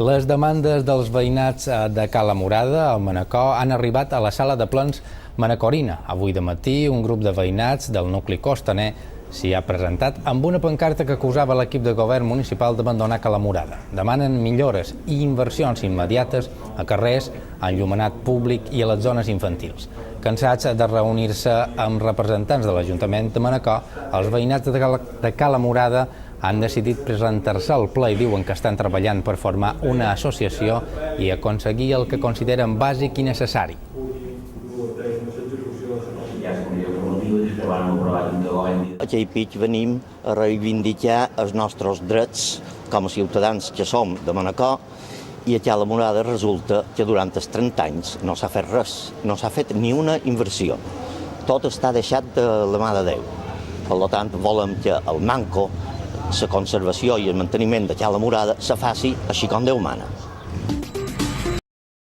Les demandes dels veïnats de Cala Murada, al Manacor, han arribat a la sala de plens manacorina. Avui de matí, un grup de veïnats del nucli costaner s'hi ha presentat amb una pancarta que acusava l'equip de govern municipal d'abandonar Cala Murada. Demanen millores i inversions immediates a carrers, a enllumenat públic i a les zones infantils. Cansats de reunir-se amb representants de l'Ajuntament de Manacor, els veïnats de Cala Murada han decidit presentar-se al ple i diuen que estan treballant per formar una associació i aconseguir el que consideren bàsic i necessari. Aquí pitj venim a reivindicar els nostres drets com a ciutadans que som de Manacor, i a Cala Murada resulta que durant els 30 anys no s'ha fet res, no s'ha fet ni una inversió. Tot està deixat de la mà de Déu. Per tant, volem que el manco, la conservació i el manteniment de Cala Murada se faci així com Déu mana.